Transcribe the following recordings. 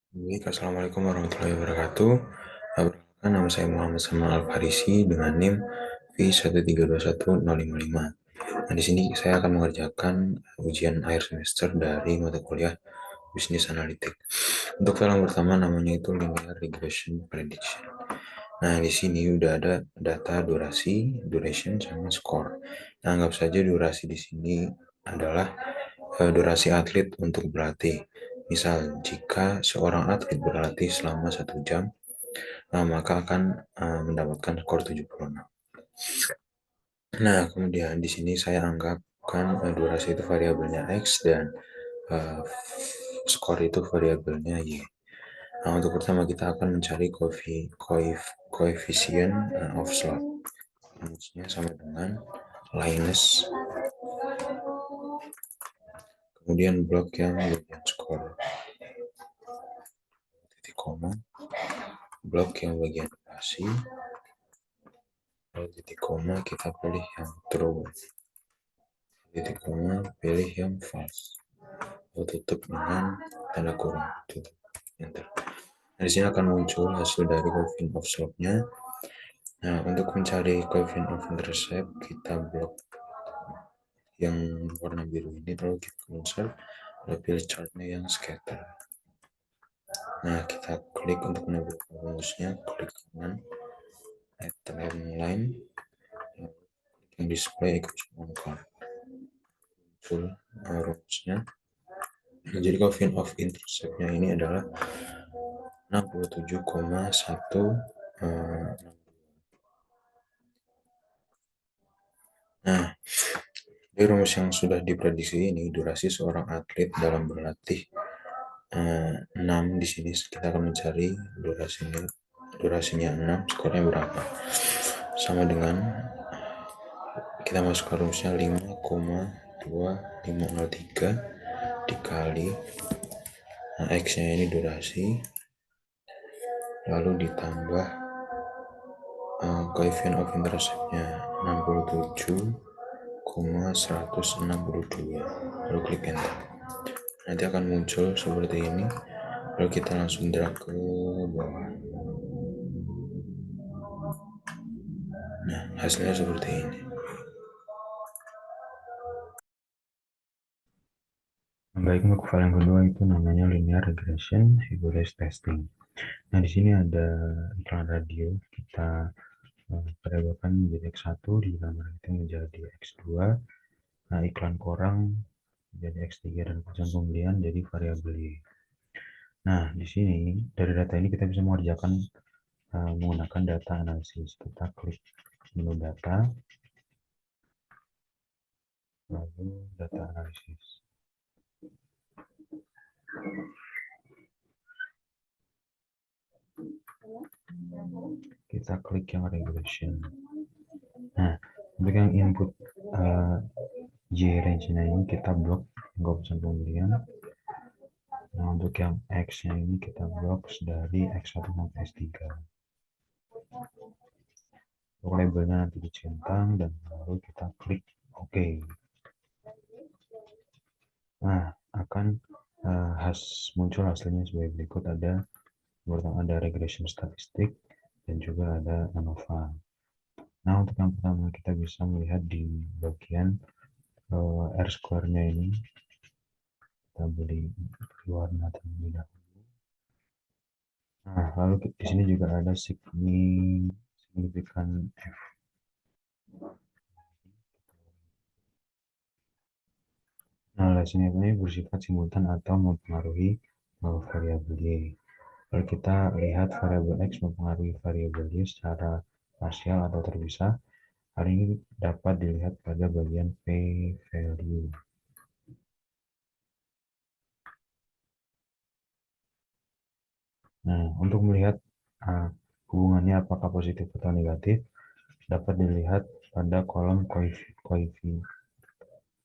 Baik, Assalamualaikum warahmatullahi wabarakatuh. Perkenalkan, nama saya Muhammad Samuel Al-Farisi dengan NIM V1321055. Nah, di sini saya akan mengerjakan ujian akhir semester dari mata kuliah Bisnis Analitik. Untuk file yang pertama namanya itu Linear Regression Prediction. Nah, di sini udah ada data durasi, duration, sama score. Nah, anggap saja durasi di sini adalah durasi atlet untuk berlatih. Misal, jika seorang atlet berlatih selama 1 jam, maka akan mendapatkan skor 76. Nah, kemudian di sini saya anggapkan durasi itu variabelnya X dan uh, skor itu variabelnya Y. Nah, untuk pertama kita akan mencari koefisien of slope. Rumusnya sama dengan Linus, kemudian blok yang bagian skor, titik koma, blok yang bagian durasi, lalu titik koma kita pilih yang true, titik koma pilih yang false, lalu tutup dengan tanda kurung, tutup, enter. Nah, di sini akan muncul hasil dari coefficient of slope-nya. Nah, untuk mencari coefficient of intercept, kita blok yang warna biru ini, lalu kita insert, lalu pilih chartnya yang scatter. Nah, kita klik untuk menambahkan rumusnya, klik kanan, add timeline, yang display equals one card. Muncul rumusnya. Nah, jadi coefficient of intercept-nya ini adalah 67,1. Nah, dari rumus yang sudah diprediksi ini, durasi seorang atlet dalam berlatih 6 di sini kita akan mencari durasinya 6, skornya berapa? Sama dengan kita masuk ke rumusnya 5,2503 dikali X-nya ini durasi, lalu ditambah coefficient of intercept-nya 67,162, lalu klik enter. Nanti akan muncul seperti ini, lalu kita langsung drag ke bawah. Nah, hasilnya seperti ini. Baik, untuk file yang kedua itu namanya linear regression hybrid testing. Nah, di sini ada iklan radio, kita variabelkan menjadi X1, di gambar itu menjadi X2. Nah, iklan korang menjadi X3 dan pesan pembelian jadi variabel Y. Nah, di sini dari data ini kita bisa mengerjakan menggunakan data analisis. Kita klik menu data, lalu data analisis. Kita klik yang regression. Nah, untuk yang input J range-nya ini kita blok nggak pesan pembelian. Nah, untuk yang X-nya ini kita blok dari X1 sampai S3. Untuk labelnya nanti dicentang dan lalu kita klik OK. Nah, akan muncul hasilnya sebagai berikut. Ada regression statistik dan juga ada ANOVA. Nah, untuk yang pertama kita bisa melihat di bagian R square-nya ini, kita beri warna terlebih dahulu. Nah, lalu di sini juga ada signifikan F. Nah, lesson ini bersifat simultan atau mempengaruhi variabel Y. Kalau kita lihat variabel X mempengaruhi variabel Y secara parsial atau terpisah, hal ini dapat dilihat pada bagian p-value. Nah, untuk melihat hubungannya apakah positif atau negatif, dapat dilihat pada kolom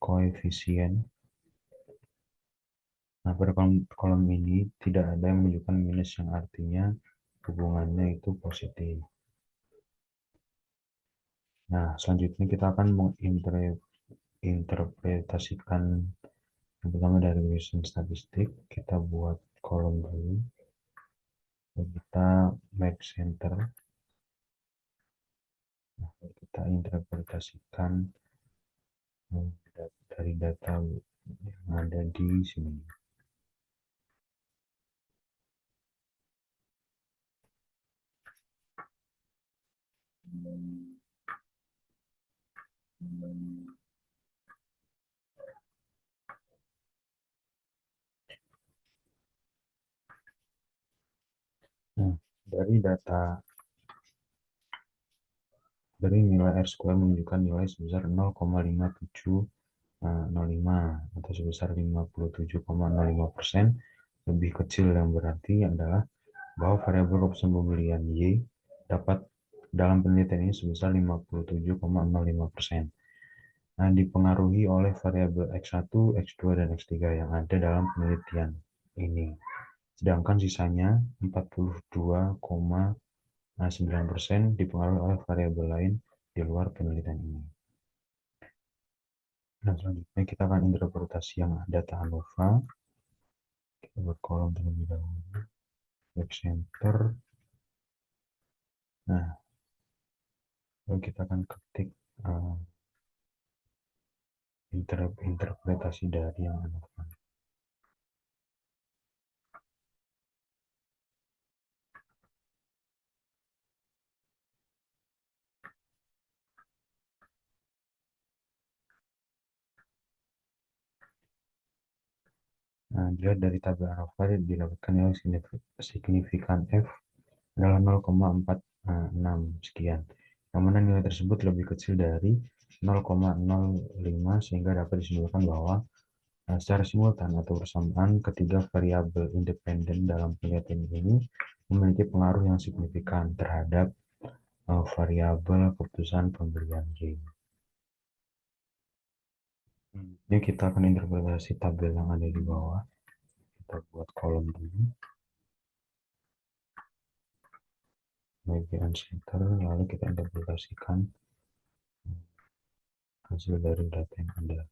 koefisien. Nah, pada kolom ini tidak ada yang menunjukkan minus, yang artinya hubungannya itu positif. Nah, selanjutnya kita akan menginterpretasikan yang pertama dari regression statistik. Kita buat kolom dulu. kita make center. Nah, kita interpretasikan dari data yang ada di sini. Nah, dari nilai R² menunjukkan nilai sebesar 0,5705 atau sebesar 57,05%. Lebih kecil, yang berarti adalah bahwa variabel keputusan pembelian Y dapat dalam penelitian ini sebesar 57,05%. Nah, dipengaruhi oleh variabel X1, X2, dan X3 yang ada dalam penelitian ini. Sedangkan sisanya 42,9% dipengaruhi oleh variabel lain di luar penelitian ini. Nah, selanjutnya kita akan interpretasi yang data ANOVA. Kita buat kolom terlebih dahulu. Back center. Nah, lalu kita akan ketik interpretasi dari yang ANOVA. Nah, dilihat dari tabel ANOVA didapatkan nilai signifikan F adalah 0,46 sekian. Yang mana nilai tersebut lebih kecil dari 0,05 sehingga dapat disimpulkan bahwa secara simultan atau bersamaan ketiga variabel independen dalam penelitian ini memiliki pengaruh yang signifikan terhadap variabel keputusan pembelian Y. Ini kita akan interpretasi tabel yang ada di bawah. Kita buat kolom dulu. Bagian center, lalu kita interpretasikan hasil dari data yang ada.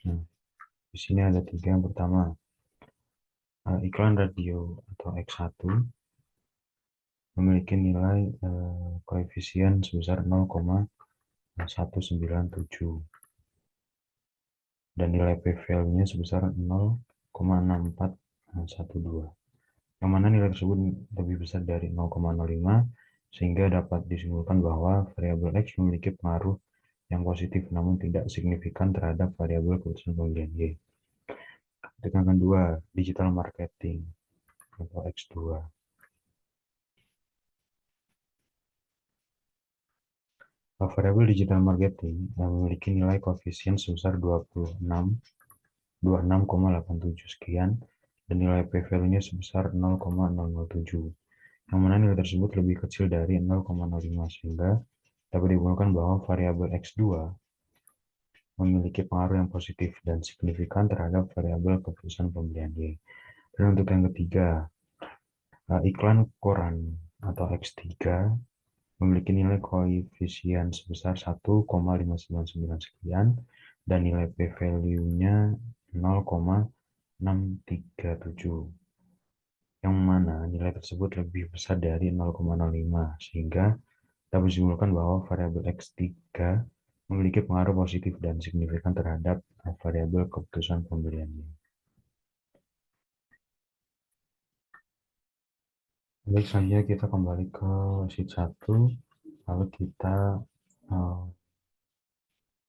Nah, di sini ada tiga. Yang pertama, iklan radio atau X1 memiliki nilai koefisien sebesar 0,197 dan nilai p-value-nya sebesar 0,6412, yang mana nilai tersebut lebih besar dari 0,05 sehingga dapat disimpulkan bahwa variabel X memiliki pengaruh yang positif namun tidak signifikan terhadap variabel keputusan pembelian Y. Yang kedua, digital marketing atau X2. Variabel digital marketing yang memiliki nilai koefisien sebesar 26,87 sekian dan nilai p-value-nya sebesar 0,007, yang mana nilai tersebut lebih kecil dari 0,05 sehingga dapat digunakan bahwa variabel X2 memiliki pengaruh yang positif dan signifikan terhadap variabel keputusan pembelian Y. Dan untuk yang ketiga, iklan koran atau X3 memiliki nilai koefisien sebesar 1,599 sekian dan nilai p-value-nya 0,637, yang mana nilai tersebut lebih besar dari 0,05 sehingga dapat disimpulkan bahwa variabel X3 memiliki pengaruh positif dan signifikan terhadap variabel keputusan pembeliannya. Baik, selanjutnya kita kembali ke sheet 1, lalu kita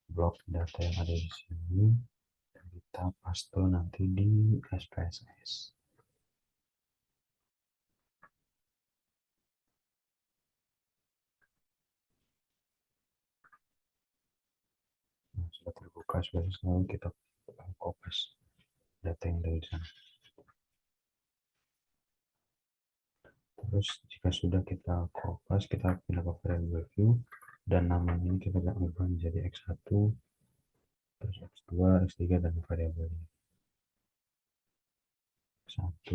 blok data yang ada di sini dan kita paste nanti di SPSS. Nah, sudah terbuka SPSS, lalu kita kopas data yang ada di sana. Terus jika sudah kita kopas, kita pindah ke variable view dan namanya ini kita ubah menjadi X1, terus X2, X3 dan variabelnya. X1,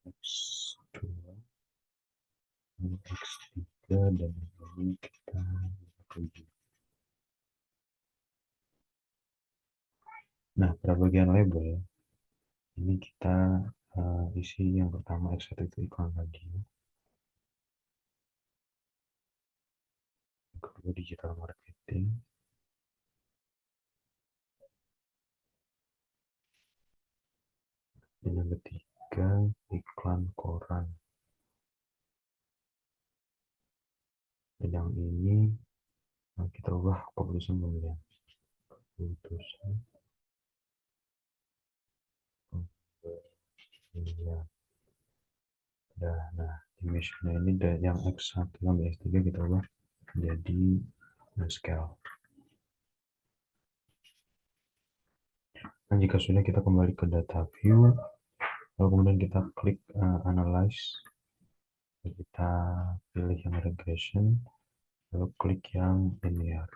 X2, X3. dan ini kita tujuh. Nah, pada bagian label ini kita isi yang pertama X1 itu iklan radio, yang kedua digital marketing, dan yang ketiga iklan koran. Dan yang ini kita ubah keputusan pemilihan. Keputusan pemilihan. Nah, image-nya ini dari yang X1 sampai X3 kita ubah jadi scale. Nah, jika sudah kita kembali ke data view, lalu kemudian kita klik analyze, kita pilih yang regression, lalu klik yang linear.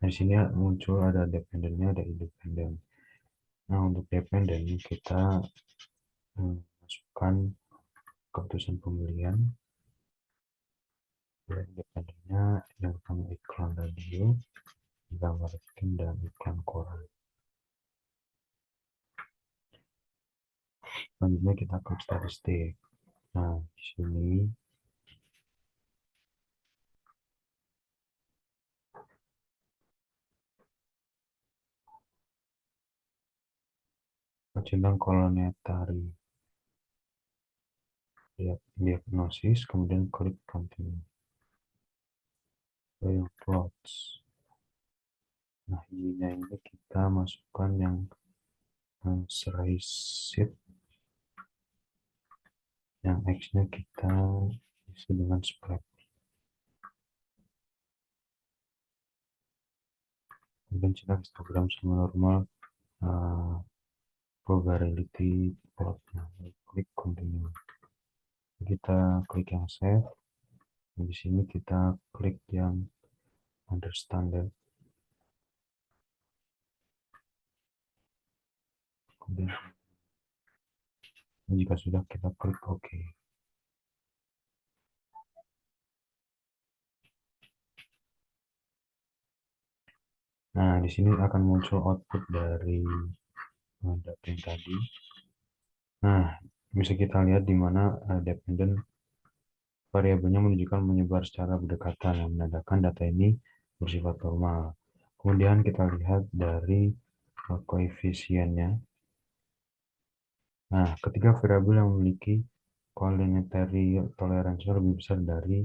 Nah, di sini muncul ada dependentnya, ada independen. Nah, untuk dependen kita masukkan keputusan pembelian. Independennya yang pertama iklan radio, iklan marketing, dan iklan koran. Selanjutnya kita klik statistik. Nah, di sini centang kolonetari diagnosis, kemudian klik continue. Yang plots. Nah, Y-nya ini kita masukkan yang serai sheet, yang X-nya kita isi dengan spread. Kemudian kita histogram sama normal probability plotnya. Klik continue. Kita klik yang save. Di sini kita klik yang understand. Kemudian jika sudah kita klik OK. Nah, di sini akan muncul output dari data yang tadi. Nah, bisa kita lihat di mana dependent variabelnya menunjukkan menyebar secara berdekatan, yang menandakan data ini bersifat normal. Kemudian kita lihat dari koefisiennya. Nah, ketika variabel yang memiliki collinearity tolerance lebih besar dari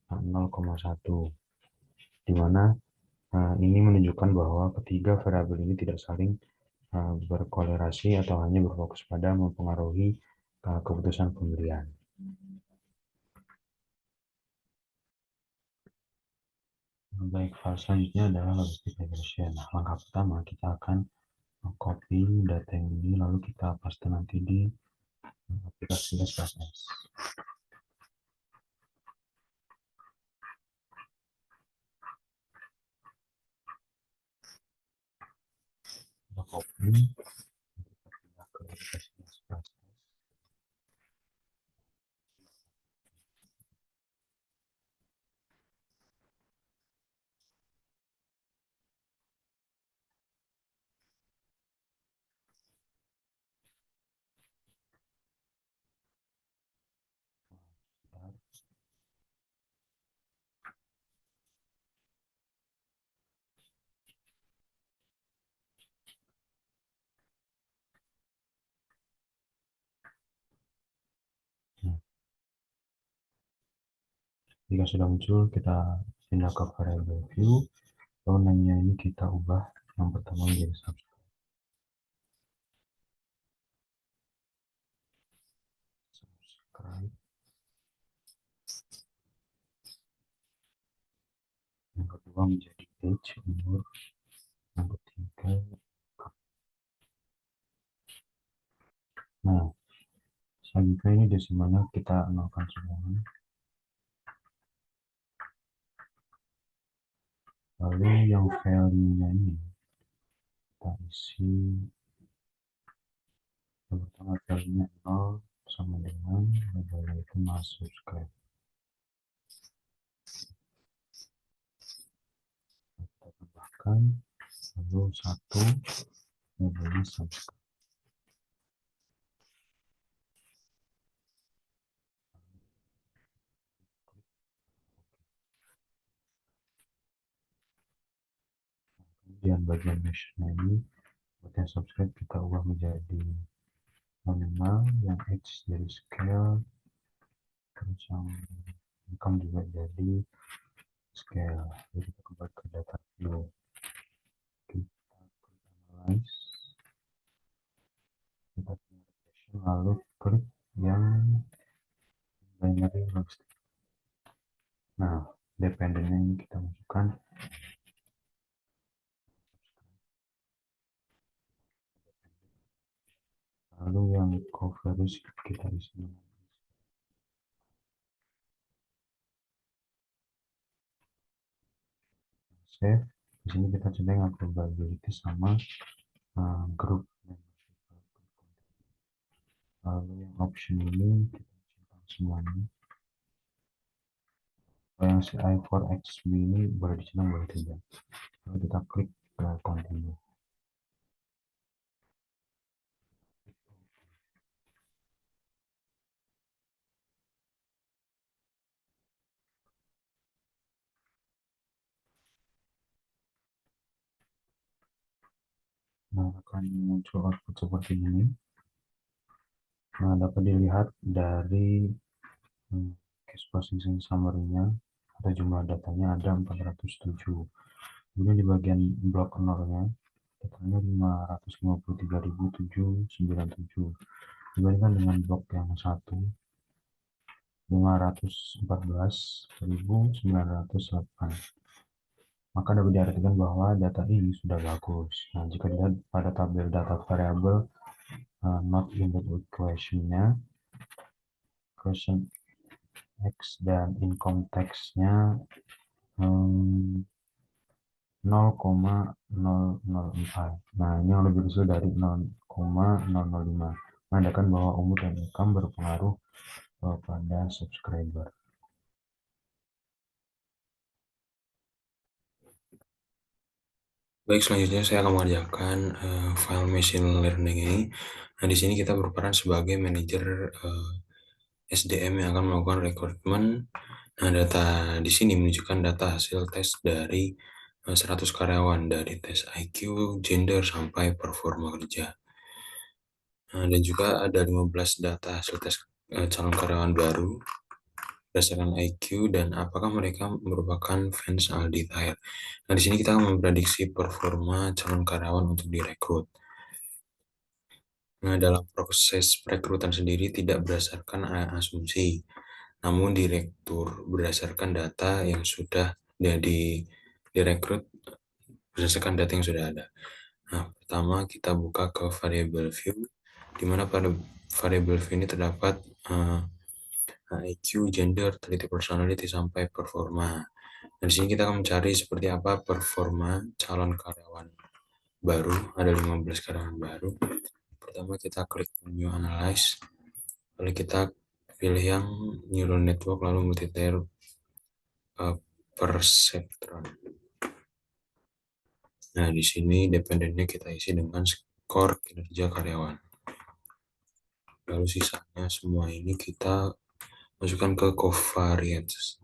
0,1, di mana ini menunjukkan bahwa ketiga variabel ini tidak saling berkolerasi atau hanya berfokus pada mempengaruhi keputusan pembelian. Baik, file selanjutnya adalah logistic regression. Nah, langkah pertama kita akan copy data yang ini lalu kita paste nanti di aplikasi SPSS. Kita copy, kita pindah ke aplikasi SPSS. Nah, jika sudah muncul, kita pindah ke variable view, lalu namanya ini kita ubah yang pertama menjadi subscribe, yang kedua menjadi age, umur, yang ketiga. Nah, selanjutnya ini di mana kita nolkan semua. Lalu yang value-nya ini kita isi yang pertama value-nya 0 sama dengan labelnya itu masuk subscribe. Kita tambahkan, lalu satu labelnya subscribe. Kemudian bagian meshnya ini, buat yang subscribe kita ubah menjadi nominal, yang H jadi scale, terus yang income juga jadi scale. Jadi kita kembali ke data view, kita analyze, kita regression, lalu klik yang binary logistic. Nah, dependennya ini kita masukkan, lalu yang coverage kita isi. Save. Di sini kita centang probability sama grup. Lalu yang option ini kita centang semuanya. Kalau yang CI4XB ini boleh dicentang, boleh tidak. Lalu kita klik continue. Nah, akan muncul output seperti ini. Nah, dapat dilihat dari case processing summary-nya atau jumlah datanya ada 407. Kemudian di bagian blok 0-nya datanya 553.797 dibandingkan dengan blok yang satu 514.908. Maka dapat diartikan bahwa data ini sudah bagus. Nah, jika dilihat pada tabel data variabel not input equation-nya, question X dan income tax-nya 0,004. Nah, ini yang lebih kecil dari 0,005, menandakan bahwa umur dan income berpengaruh pada subscriber. Baik, selanjutnya saya akan mengerjakan file machine learning ini. Nah, di sini kita berperan sebagai manajer SDM yang akan melakukan rekrutmen. Nah, data di sini menunjukkan data hasil tes dari 100 karyawan, dari tes IQ, gender, sampai performa kerja. Nah, dan juga ada 15 data hasil tes calon karyawan baru berdasarkan IQ dan apakah mereka merupakan fans Aldi Taher. Nah, di sini kita akan memprediksi performa calon karyawan untuk direkrut. Nah, dalam proses perekrutan sendiri tidak berdasarkan asumsi, namun direktur berdasarkan data yang sudah direkrut berdasarkan data yang sudah ada. Nah, pertama kita buka ke variable view, di mana pada variable view ini terdapat IQ, gender, teliti personality, sampai performa. Dan di sini kita akan mencari seperti apa performa calon karyawan baru. Ada 15 karyawan baru. Pertama kita klik menu analyze, lalu kita pilih yang neural network, lalu multi-tier perceptron. Nah, di sini dependennya kita isi dengan skor kinerja karyawan. Lalu sisanya semua ini kita masukkan ke covariance.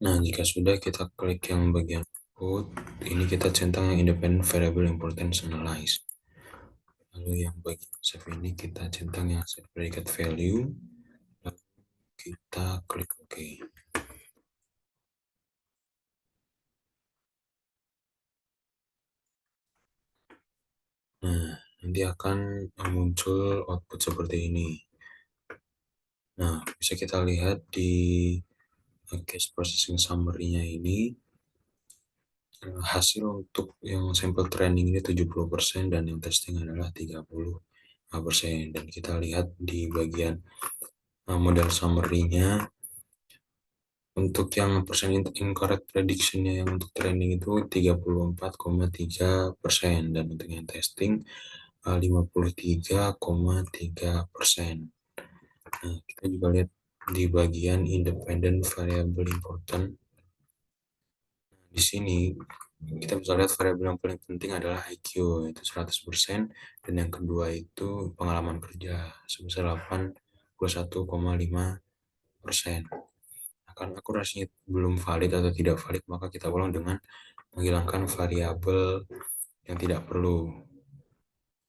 Nah, jika sudah, kita klik yang bagian output. Ini kita centang yang independent variable importance analyze. Lalu yang bagian save ini kita centang yang set predicate value. Lalu kita klik OK. Nah, nanti akan muncul output seperti ini. Nah, bisa kita lihat di case processing summary-nya ini, hasil untuk yang sampel training ini 70% dan yang testing adalah 30. persen. Dan kita lihat di bagian model summary-nya, untuk yang persen incorrect prediction-nya yang untuk training itu 34,3%, dan untuk yang testing 53,3%. Nah, kita juga lihat di bagian independent variable important. Di sini kita bisa lihat variabel yang paling penting adalah IQ, yaitu 100%, dan yang kedua itu pengalaman kerja sebesar 81,5%. Nah, karena akurasinya belum valid atau tidak valid, maka kita ulang dengan menghilangkan variabel yang tidak perlu.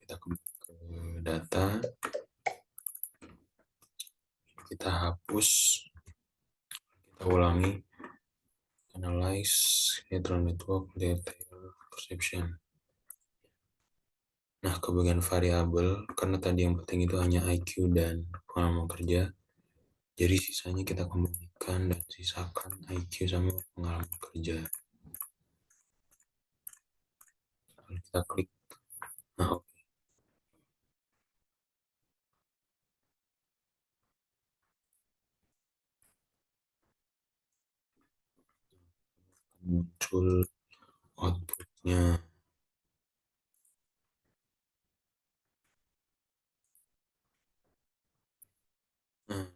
Kita kembali ke data, kita hapus, kita ulangi, analyze neural network detail perception. Nah, ke bagian variabel, karena tadi yang penting itu hanya IQ dan pengalaman kerja, jadi sisanya kita kembalikan dan sisakan IQ sama pengalaman kerja. Lalu kita klik. Nah, muncul outputnya. Nah,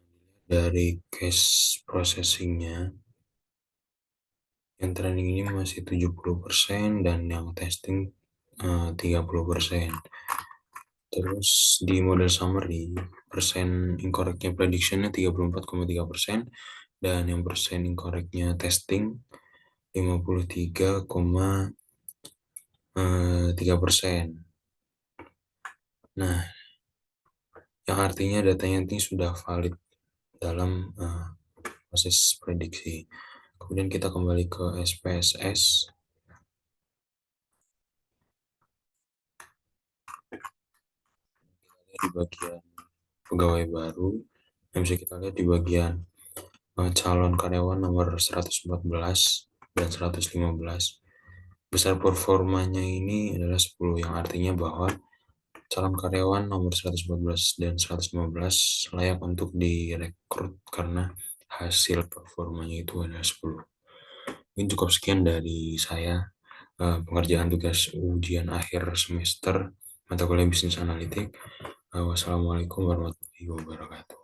dari cache processingnya, yang training ini masih 70% dan yang testing 30%. Terus di model summary, persen incorrectnya predictionnya 34,3%, dan yang persen incorrectnya testing 53,3%. Nah, yang artinya datanya ini sudah valid dalam proses prediksi. Kemudian kita kembali ke SPSS. Di bagian pegawai baru, yang bisa kita lihat di bagian calon karyawan nomor 114 dan 115. Besar performanya ini adalah 10, yang artinya bahwa calon karyawan nomor 114 dan 115 layak untuk direkrut karena hasil performanya itu adalah 10. Ini cukup sekian dari saya, pengerjaan tugas ujian akhir semester mata kuliah bisnis analitik. Wassalamualaikum warahmatullahi wabarakatuh.